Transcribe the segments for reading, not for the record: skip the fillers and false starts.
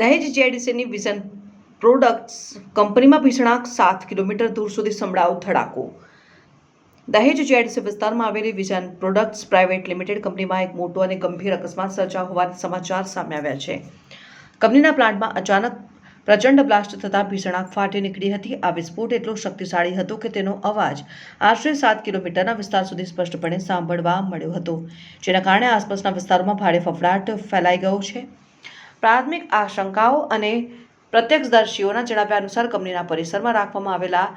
દહેજ જીઆઈડીસીની vision products કંપનીમાં ભીષણ આગ, 7 કિલોમીટર દૂર સુધી સંભળાયો ધડાકો. દહેજ જીઆઈડીસી વિસ્તારમાં આવેલી વિઝન પ્રોડક્ટ્સ પ્રાઇવેટ લિમિટેડ કંપનીમાં એક મોટો અને ગંભીર અકસ્માત સર્જાયો હોવાના સમાચાર સામે આવ્યા છે. કંપનીના પ્લાન્ટમાં અચાનક પ્રચંડ બ્લાસ્ટ થતાં ભીષણ આગ ફાટી નીકળી હતી. આ વિસ્ફોટ એટલો શક્તિશાળી હતો કે તેનો અવાજ આશરે 7 કિલોમીટરના વિસ્તાર સુધી સ્પષ્ટપણે સાંભળવા મળ્યો હતો, જેના કારણે આસપાસના વિસ્તારોમાં ભારે ફફડાટ ફેલાઈ ગયો છે. પ્રાથમિક આશંકાઓ અને પ્રત્યક્ષદર્શીઓના જણાવ્યા અનુસાર કંપનીના પરિસરમાં રાખવામાં આવેલા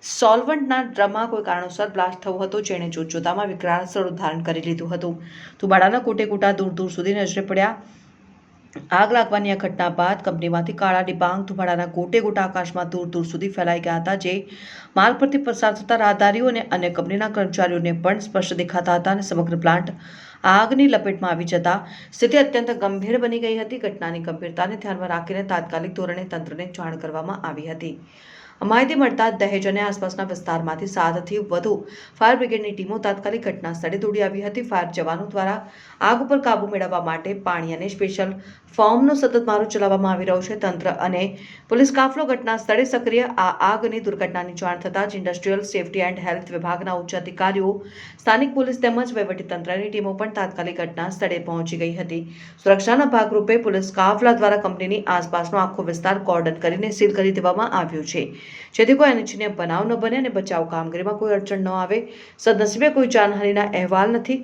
સોલ્વન્ટના ડ્રમમાં કોઈ કારણોસર બ્લાસ્ટ થયો હતો, જેણે જોતજોતામાં વિકરાળ સ્વરૂપ ધારણ કરી લીધું હતું. ધુમાડાના કોટેકોટા દૂર દૂર સુધી નજરે પડ્યા. આગ લાગવાની આ ઘટના બાદ કંપનીમાંથી કાળા ડિબાંગ ધુમાડાના ગોટેગોટા આકાશમાં દૂર દૂર સુધી ફેલાઈ ગયા હતા, જે માર્ગ પરથી પસાર થતા રાહદારીઓ અને અન્ય કંપનીના કર્મચારીઓને પણ સ્પષ્ટ દેખાતા હતા અને સમગ્ર પ્લાન્ટ આગની લપેટમાં આવી જતા સ્થિતિ અત્યંત ગંભીર બની ગઈ હતી. ઘટનાની ગંભીરતાને ધ્યાનમાં રાખીને તાત્કાલિક ધોરણે તંત્રને જાણ કરવામાં આવી હતી. માહિતી મળતા દહેજ અને આસપાસના વિસ્તારમાંથી 7થી વધુ ફાયર બ્રિગેડની ટીમો તાત્કાલિક ઘટના સ્થળે દોડી આવી હતી. ફાયર જવાનો દ્વારા આગ ઉપર કાબુ મેળવવા માટે પાણી અને સ્પેશિયલ ફોર્મનો સતત મારો ચલાવવામાં આવી રહ્યો છે. તંત્ર અને પોલીસ કાફલો ઘટના સ્થળે સક્રિય. આ આગની દુર્ઘટનાની જાણ થતાં જ ઇન્ડસ્ટ્રીયલ સેફ્ટી એન્ડ હેલ્થ વિભાગના ઉચ્ચ અધિકારીઓ, સ્થાનિક પોલીસ તેમજ વહીવટીતંત્રની ટીમો પણ તાત્કાલિક ઘટના સ્થળે પહોંચી ગઈ હતી. સુરક્ષાના ભાગરૂપે પોલીસ કાફલા દ્વારા કંપનીની આસપાસનો આખો વિસ્તાર કોર્ડન કરીને સીલ કરી દેવામાં આવ્યો છે, જેથી કોઈ અનિચ્છનીય બનાવ ન બને અને બચાવ કામગીરીમાં કોઈ અડચણ ન આવે. સદનસીબે કોઈ જાનહાનિના અહેવાલ નથી.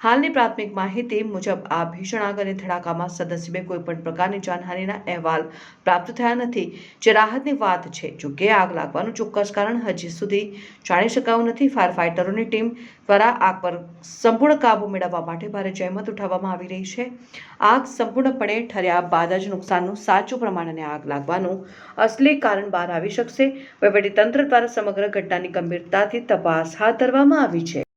હાલની પ્રાથમિક માહિતી મુજબ આ ભીષણ આગ અને ધડાકામાં સદનસીબે કોઈ પણ પ્રકારની જાનહાનિના અહેવાલ પ્રાપ્ત થયા નથી, જે રાહતની વાત છે. જોકે આગ લાગવાનું ચોક્કસ કારણ હજી સુધી જાણી શકાયું નથી. ફાયર ફાઇટરોની ટીમ દ્વારા આગ પર સંપૂર્ણ કાબુ મેળવવા માટે ભારે જહેમત ઉઠાવવામાં આવી રહી છે. આગ સંપૂર્ણપણે ઠર્યા બાદ જ નુકસાનનું સાચું પ્રમાણ અને આગ લાગવાનું અસલી કારણ બહાર આવી શકશે. વહીવટીતંત્ર દ્વારા સમગ્ર ઘટનાની ગંભીરતાથી તપાસ હાથ ધરવામાં આવી છે.